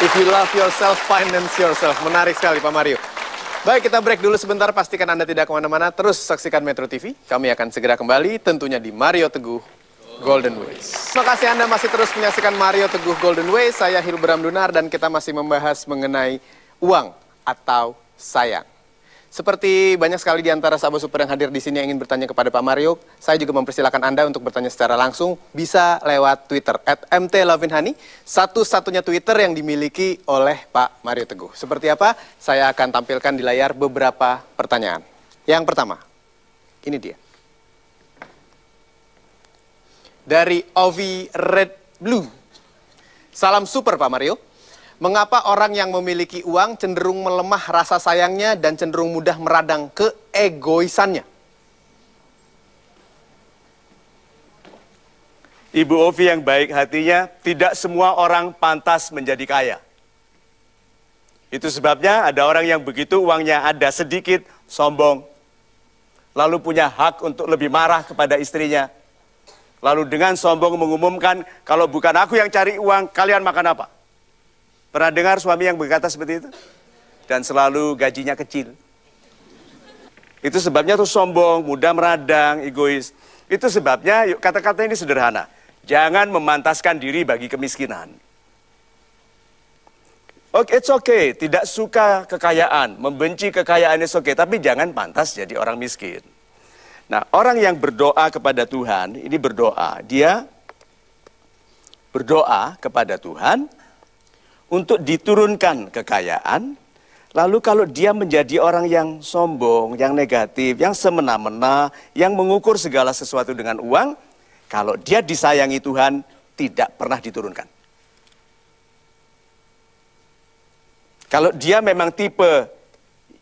If you love yourself, finance yourself. Menarik sekali Pak Mario. Baik, kita break dulu sebentar, pastikan Anda tidak kemana-mana, terus saksikan Metro TV. Kami akan segera kembali, tentunya di Mario Teguh Golden Ways. Terima kasih Anda masih terus menyaksikan Mario Teguh Golden Ways. Saya Hilbram Dunar dan kita masih membahas mengenai uang atau sayang. Seperti banyak sekali di antara sahabat super yang hadir di sini yang ingin bertanya kepada Pak Mario, saya juga mempersilahkan Anda untuk bertanya secara langsung, bisa lewat Twitter @mtlovinhani, satu-satunya Twitter yang dimiliki oleh Pak Mario Teguh. Seperti apa? Saya akan tampilkan di layar beberapa pertanyaan. Yang pertama, ini dia. Dari Ovi Red Blue. Salam super Pak Mario. Mengapa orang yang memiliki uang cenderung melemah rasa sayangnya dan cenderung mudah meradang keegoisannya? Ibu Ovi yang baik hatinya, tidak semua orang pantas menjadi kaya. Itu sebabnya ada orang yang begitu uangnya ada sedikit, sombong. Lalu punya hak untuk lebih marah kepada istrinya. Lalu dengan sombong mengumumkan, kalau bukan aku yang cari uang, kalian makan apa? Pernah dengar suami yang berkata seperti itu? Dan selalu gajinya kecil. Itu sebabnya tuh sombong, mudah meradang, egois. Itu sebabnya, kata-kata ini sederhana. Jangan memantaskan diri bagi kemiskinan. Oke, it's okay. Tidak suka kekayaan, membenci kekayaan it's okay. Tapi jangan pantas jadi orang miskin. Nah, orang yang berdoa kepada Tuhan, ini berdoa. Dia berdoa kepada Tuhan untuk diturunkan kekayaan. Lalu kalau dia menjadi orang yang sombong, yang negatif, yang semena-mena, yang mengukur segala sesuatu dengan uang, kalau dia disayangi Tuhan, tidak pernah diturunkan. Kalau dia memang tipe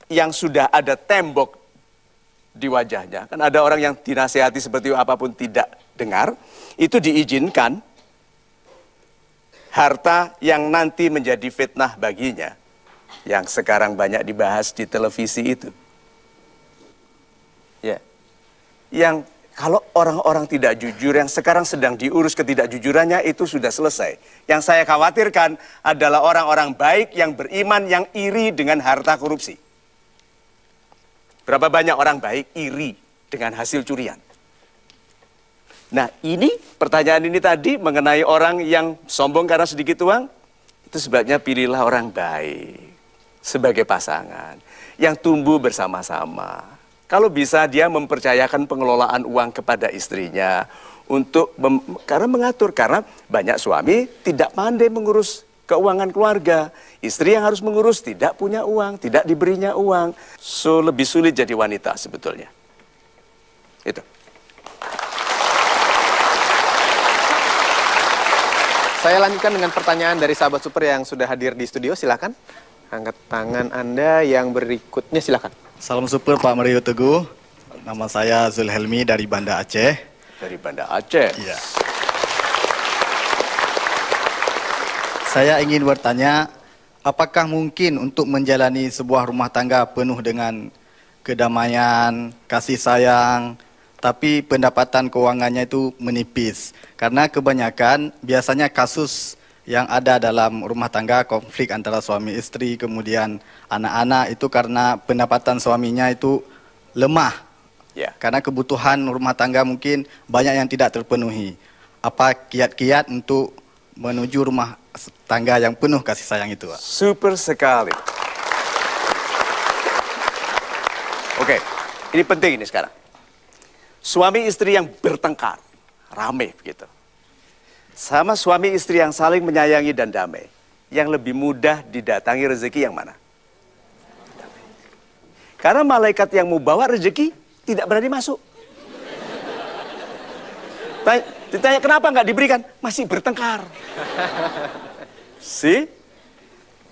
yang sudah ada tembok di wajahnya, kan ada orang yang dinasihati seperti apapun tidak dengar, itu diizinkan harta yang nanti menjadi fitnah baginya, yang sekarang banyak dibahas di televisi itu. Ya. Yang kalau orang-orang tidak jujur yang sekarang sedang diurus ketidakjujurannya itu sudah selesai. Yang saya khawatirkan adalah orang-orang baik yang beriman yang iri dengan harta korupsi. Berapa banyak orang baik iri dengan hasil curian? Nah, ini pertanyaan ini tadi mengenai orang yang sombong karena sedikit uang. Itu sebabnya pilihlah orang baik sebagai pasangan yang tumbuh bersama-sama. Kalau bisa dia mempercayakan pengelolaan uang kepada istrinya untuk karena mengatur, karena banyak suami tidak pandai mengurus keuangan keluarga. Istri yang harus mengurus tidak punya uang, tidak diberinya uang. So lebih sulit jadi wanita sebetulnya. Itu. Saya lanjutkan dengan pertanyaan dari sahabat super yang sudah hadir di studio. Silakan angkat tangan Anda yang berikutnya, silakan. Salam super Pak Mario Teguh. Nama saya Zulhelmi dari Banda Aceh. Dari Banda Aceh? Iya. Saya ingin bertanya, apakah mungkin untuk menjalani sebuah rumah tangga penuh dengan kedamaian, kasih sayang, tapi pendapatan keuangannya itu menipis? Karena kebanyakan biasanya kasus yang ada dalam rumah tangga, konflik antara suami istri, kemudian anak-anak itu karena pendapatan suaminya itu lemah. Yeah. Karena kebutuhan rumah tangga mungkin banyak yang tidak terpenuhi. Apa kiat-kiat untuk menuju rumah tangga yang penuh kasih sayang itu, Pak? Super sekali. Oke, ini penting ini sekarang. Suami istri yang bertengkar, rame begitu. Sama suami istri yang saling menyayangi dan damai. Yang lebih mudah didatangi rezeki yang mana? Karena malaikat yang mau bawa rezeki tidak berani masuk. Ditanya kenapa nggak diberikan? Masih bertengkar. See?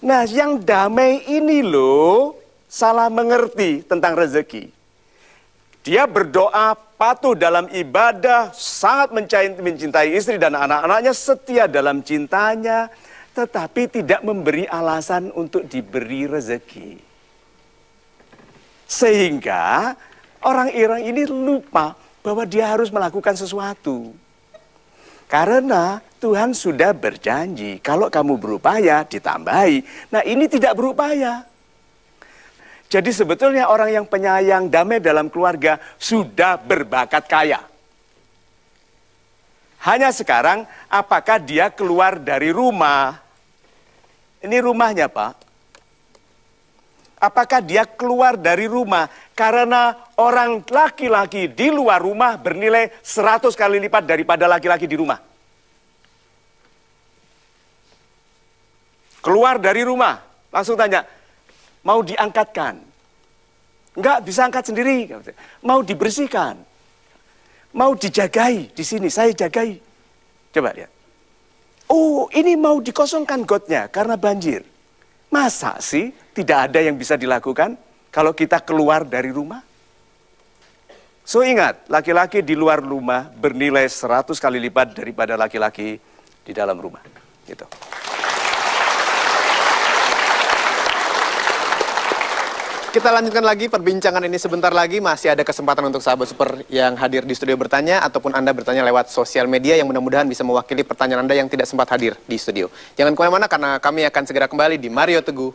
Nah, yang damai ini loh salah mengerti tentang rezeki. Dia berdoa, patuh dalam ibadah, sangat mencintai istri dan anak-anaknya, setia dalam cintanya, tetapi tidak memberi alasan untuk diberi rezeki. Sehingga orang ini lupa bahwa dia harus melakukan sesuatu. Karena Tuhan sudah berjanji, kalau kamu berupaya ditambahi. Nah, ini tidak berupaya. Jadi sebetulnya orang yang penyayang, damai dalam keluarga sudah berbakat kaya. Hanya sekarang apakah dia keluar dari rumah? Ini rumahnya, Pak. Apakah dia keluar dari rumah karena orang laki-laki di luar rumah bernilai 100 kali lipat daripada laki-laki di rumah? Keluar dari rumah, langsung tanya, mau diangkatkan? Enggak, bisa angkat sendiri. Mau dibersihkan? Mau dijagai di sini, saya jagai. Coba lihat. Oh, ini mau dikosongkan gotnya karena banjir. Masa sih tidak ada yang bisa dilakukan kalau kita keluar dari rumah? So ingat, laki-laki di luar rumah bernilai 100 kali lipat daripada laki-laki di dalam rumah. Gitu. Kita lanjutkan lagi perbincangan ini sebentar lagi. Masih ada kesempatan untuk sahabat super yang hadir di studio bertanya, ataupun Anda bertanya lewat sosial media yang mudah-mudahan bisa mewakili pertanyaan Anda yang tidak sempat hadir di studio. Jangan kemana-mana karena kami akan segera kembali di Mario Teguh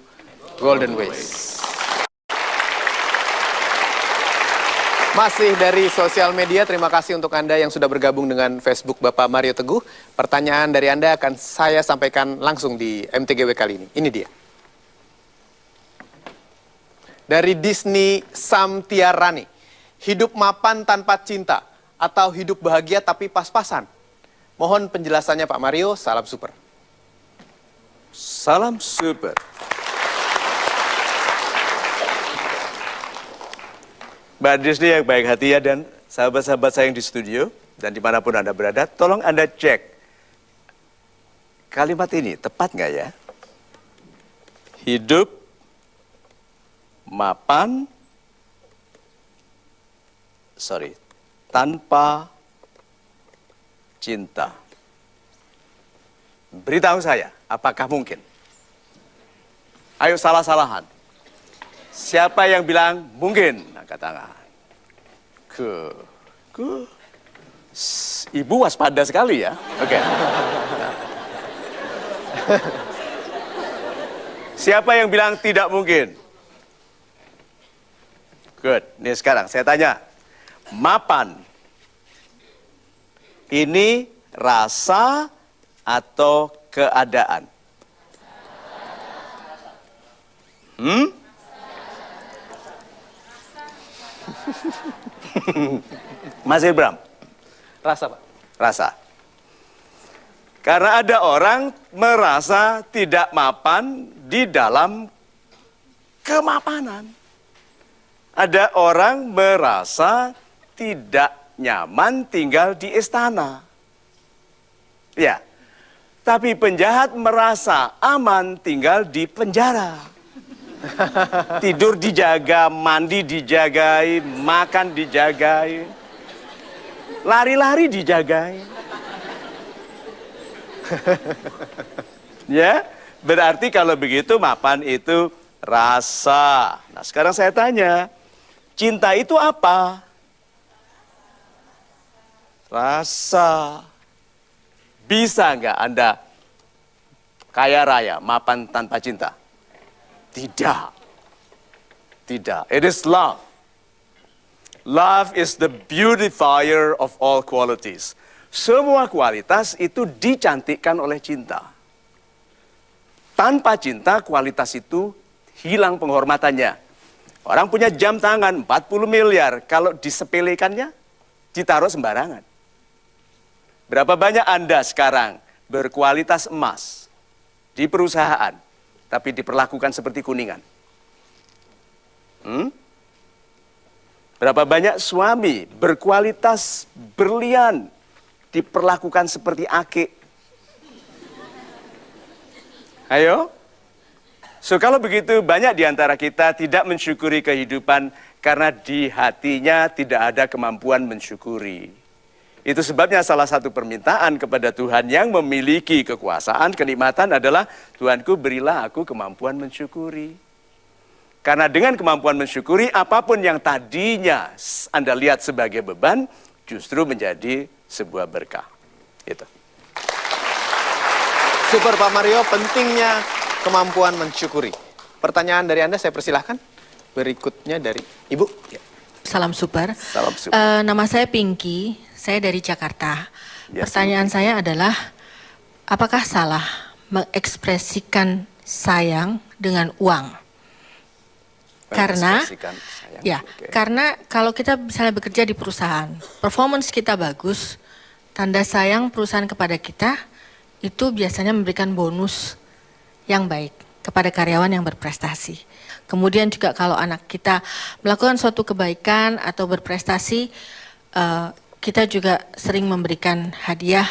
Golden Ways. Masih dari sosial media, terima kasih untuk Anda yang sudah bergabung dengan Facebook Bapak Mario Teguh. Pertanyaan dari Anda akan saya sampaikan langsung di MTGW kali ini. Ini dia. Dari Disney Samtiarani, hidup mapan tanpa cinta atau hidup bahagia tapi pas-pasan? Mohon penjelasannya Pak Mario, salam super. Salam super. Mbak Disney yang baik hati ya, dan sahabat-sahabat saya yang di studio dan dimanapun Anda berada, tolong Anda cek kalimat ini tepat nggak ya? Hidup mapan, tanpa cinta. Beritahu saya, apakah mungkin? Ayo salah-salahan. Siapa yang bilang mungkin? Angkat tangan. Ibu waspada sekali ya. Oke. Siapa yang bilang tidak mungkin? Good. Nih sekarang saya tanya, mapan ini rasa atau keadaan? Mas Ibram? Rasa, Pak. Rasa. Karena ada orang merasa tidak mapan di dalam kemapanan. Ada orang merasa tidak nyaman tinggal di istana. Ya, tapi penjahat merasa aman tinggal di penjara. Tidur dijaga, mandi dijagain, makan dijagain, lari-lari dijagain. Ya, berarti kalau begitu mapan itu rasa. Nah, sekarang saya tanya, cinta itu apa? Rasa. Bisa nggak Anda kaya raya, mapan tanpa cinta? Tidak. Tidak. It is love. Love is the beautifier of all qualities. Semua kualitas itu dicantikkan oleh cinta. Tanpa cinta, kualitas itu hilang penghormatannya. Orang punya jam tangan 40 miliar, kalau disepelekannya, ditaruh sembarangan. Berapa banyak Anda sekarang berkualitas emas di perusahaan, tapi diperlakukan seperti kuningan? Berapa banyak suami berkualitas berlian, diperlakukan seperti ake? Ayo. So kalau begitu, banyak di antara kita tidak mensyukuri kehidupan karena di hatinya tidak ada kemampuan mensyukuri. Itu sebabnya salah satu permintaan kepada Tuhan yang memiliki kekuasaan, kenikmatan adalah, Tuhanku berilah aku kemampuan mensyukuri. Karena dengan kemampuan mensyukuri, apapun yang tadinya Anda lihat sebagai beban, justru menjadi sebuah berkah. Itu. Super Pak Mario, pentingnya kemampuan mensyukuri. Pertanyaan dari Anda saya persilahkan. Berikutnya dari Ibu. Ya. Salam super. Salam super. Nama saya Pinky, saya dari Jakarta. Ya, Pertanyaan saya adalah, apakah salah mengekspresikan sayang dengan uang? Karena, ya, karena kalau kita misalnya bekerja di perusahaan, performance kita bagus, tanda sayang perusahaan kepada kita itu biasanya memberikan bonus yang baik kepada karyawan yang berprestasi. Kemudian juga kalau anak kita melakukan suatu kebaikan atau berprestasi, kita juga sering memberikan hadiah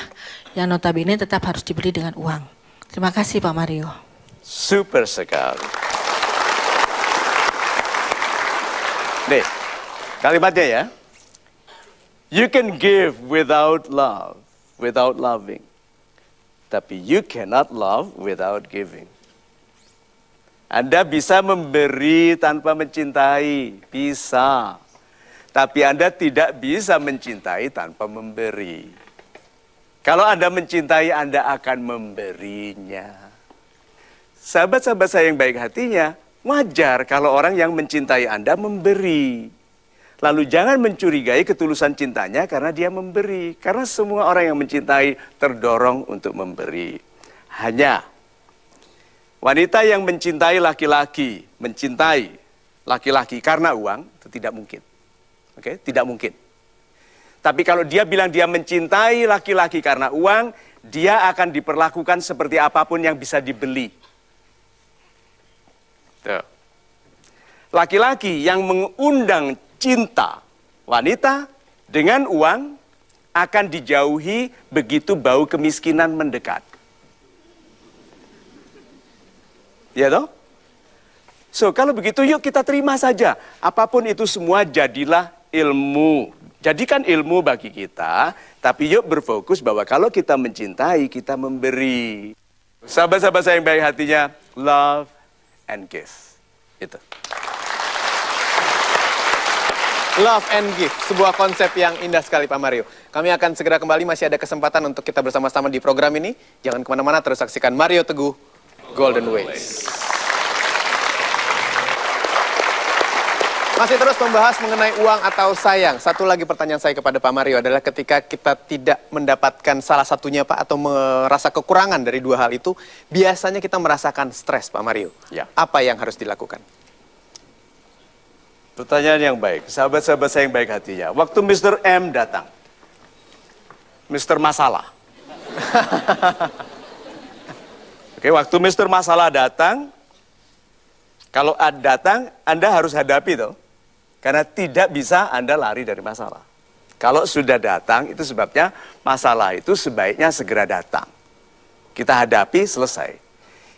yang notabene tetap harus dibeli dengan uang. Terima kasih Pak Mario. Super sekali. Nih, kalimatnya ya. You can give without love, without loving. Tapi you cannot love without giving. Anda bisa memberi tanpa mencintai, bisa. Tapi Anda tidak bisa mencintai tanpa memberi. Kalau Anda mencintai, Anda akan memberinya. Sahabat-sahabat saya yang baik hatinya, wajar kalau orang yang mencintai Anda memberi. Lalu jangan mencurigai ketulusan cintanya karena dia memberi. Karena semua orang yang mencintai terdorong untuk memberi. Hanya wanita yang mencintai laki-laki karena uang, itu tidak mungkin. Oke, tidak mungkin. Tapi kalau dia bilang dia mencintai laki-laki karena uang, dia akan diperlakukan seperti apapun yang bisa dibeli. Tuh. Laki-laki yang mengundang cinta wanita dengan uang akan dijauhi begitu bau kemiskinan mendekat. Ya toh? So, kalau begitu yuk kita terima saja. Apapun itu semua jadilah ilmu. Jadikan ilmu bagi kita, tapi yuk berfokus bahwa kalau kita mencintai, kita memberi. Sahabat-sahabat saya yang baik hatinya, love and give. Itu. Love and give, sebuah konsep yang indah sekali Pak Mario. Kami akan segera kembali, masih ada kesempatan untuk kita bersama-sama di program ini. Jangan kemana-mana, terus saksikan Mario Teguh, Golden Ways. Masih terus membahas mengenai uang atau sayang. Satu lagi pertanyaan saya kepada Pak Mario adalah ketika kita tidak mendapatkan salah satunya Pak, atau merasa kekurangan dari dua hal itu, biasanya kita merasakan stres Pak Mario. Ya. Apa yang harus dilakukan? Pertanyaan yang baik, sahabat-sahabat saya yang baik hatinya. Waktu Mr. M datang, Mr. Masalah. Oke, waktu Mr. Masalah datang, kalau datang, Anda harus hadapi toh. Karena tidak bisa Anda lari dari masalah. Kalau sudah datang, itu sebabnya masalah itu sebaiknya segera datang. Kita hadapi, selesai.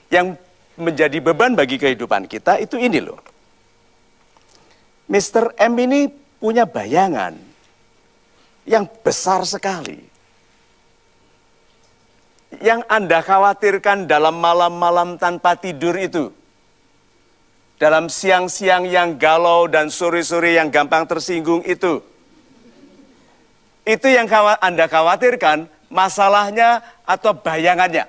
Yang menjadi beban bagi kehidupan kita itu ini loh. Mr. M ini punya bayangan yang besar sekali. Yang Anda khawatirkan dalam malam-malam tanpa tidur itu. Dalam siang-siang yang galau dan sore-sore yang gampang tersinggung itu. Itu yang Anda khawatirkan, masalahnya atau bayangannya?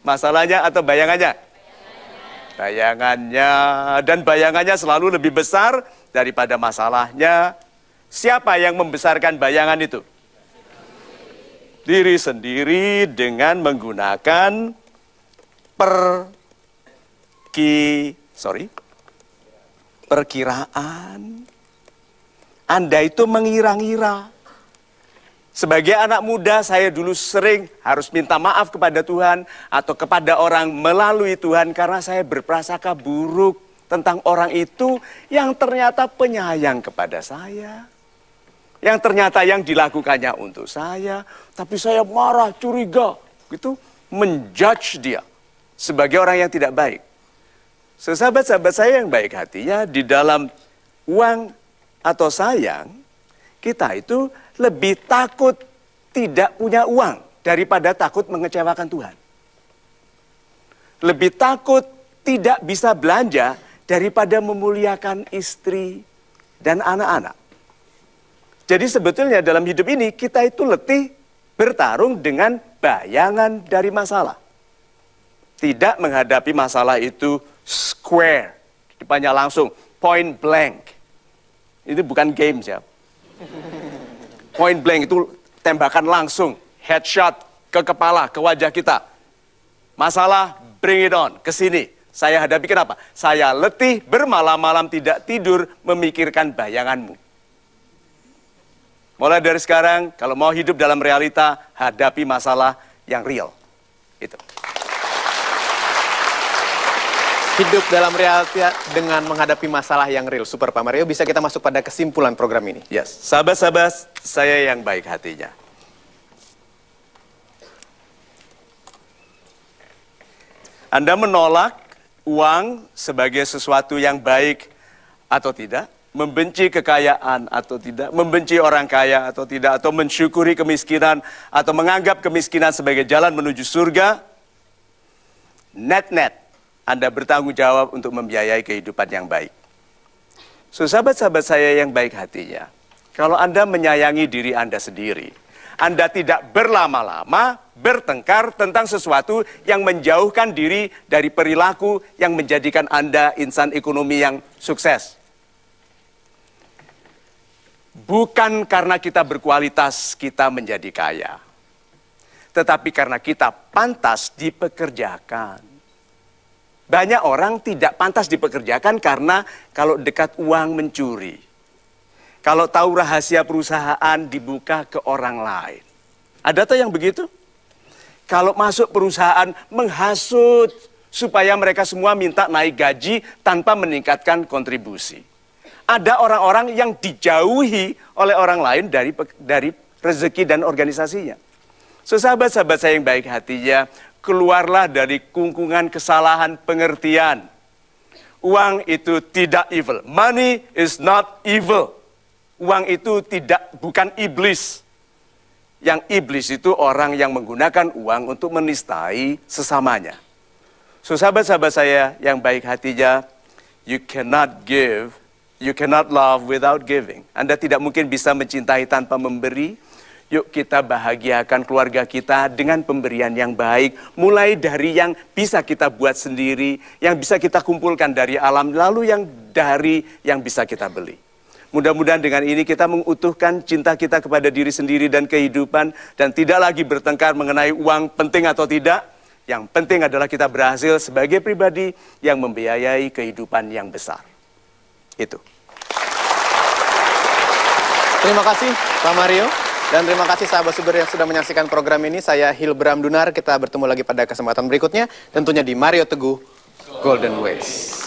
Masalahnya atau bayangannya? Bayangannya. Dan bayangannya selalu lebih besar daripada masalahnya. Siapa yang membesarkan bayangan itu? Diri sendiri dengan menggunakan perkiraan. Anda itu mengira-ngira. Sebagai anak muda, saya dulu sering harus minta maaf kepada Tuhan atau kepada orang melalui Tuhan karena saya berprasangka buruk tentang orang itu yang ternyata penyayang kepada saya. Yang ternyata yang dilakukannya untuk saya, tapi saya marah, curiga, gitu, menjudge dia sebagai orang yang tidak baik. Sahabat-sahabat saya yang baik hatinya, di dalam uang atau sayang, kita itu lebih takut tidak punya uang daripada takut mengecewakan Tuhan. Lebih takut tidak bisa belanja daripada memuliakan istri dan anak-anak. Jadi sebetulnya dalam hidup ini kita itu letih bertarung dengan bayangan dari masalah. Tidak menghadapi masalah itu square, depannya langsung, point blank. Itu bukan game ya. Point blank itu tembakan langsung, headshot ke kepala, ke wajah kita. Masalah, bring it on, ke sini. Saya hadapi kenapa? Saya letih bermalam-malam tidak tidur memikirkan bayanganmu. Mulai dari sekarang, kalau mau hidup dalam realita, hadapi masalah yang real. Itu. Hidup dalam realita dengan menghadapi masalah yang real. Super Pak Mario, bisa kita masuk pada kesimpulan program ini? Yes, sahabat-sahabat saya yang baik hatinya. Anda menolak uang sebagai sesuatu yang baik atau tidak? Membenci kekayaan atau tidak? Membenci orang kaya atau tidak? Atau mensyukuri kemiskinan atau menganggap kemiskinan sebagai jalan menuju surga? Net-net, Anda bertanggung jawab untuk membiayai kehidupan yang baik. So, sahabat-sahabat saya yang baik hatinya, kalau Anda menyayangi diri Anda sendiri, Anda tidak berlama-lama bertengkar tentang sesuatu yang menjauhkan diri dari perilaku yang menjadikan Anda insan ekonomi yang sukses. Bukan karena kita berkualitas kita menjadi kaya, tetapi karena kita pantas dipekerjakan. Banyak orang tidak pantas dipekerjakan karena kalau dekat uang mencuri. Kalau tahu rahasia perusahaan dibuka ke orang lain. Ada tuh yang begitu? Kalau masuk perusahaan menghasut supaya mereka semua minta naik gaji tanpa meningkatkan kontribusi. Ada orang-orang yang dijauhi oleh orang lain dari rezeki dan organisasinya. So, sahabat-sahabat saya yang baik hatinya, keluarlah dari kungkungan kesalahan pengertian. Uang itu tidak evil. Money is not evil. Uang itu bukan iblis. Yang iblis itu orang yang menggunakan uang untuk menistai sesamanya. So, sahabat-sahabat saya yang baik hatinya, you cannot give, you cannot love without giving. Anda tidak mungkin bisa mencintai tanpa memberi. Yuk kita bahagiakan keluarga kita dengan pemberian yang baik. Mulai dari yang bisa kita buat sendiri, yang bisa kita kumpulkan dari alam, lalu yang bisa kita beli. Mudah-mudahan dengan ini kita mengutuhkan cinta kita kepada diri sendiri dan kehidupan, dan tidak lagi bertengkar mengenai uang penting atau tidak. Yang penting adalah kita berhasil sebagai pribadi yang membiayai kehidupan yang besar. Itu. Terima kasih Pak Mario. Dan terima kasih sahabat Super yang sudah menyaksikan program ini. Saya Hilbram Dunar, kita bertemu lagi pada kesempatan berikutnya. Tentunya di Mario Teguh Golden Ways.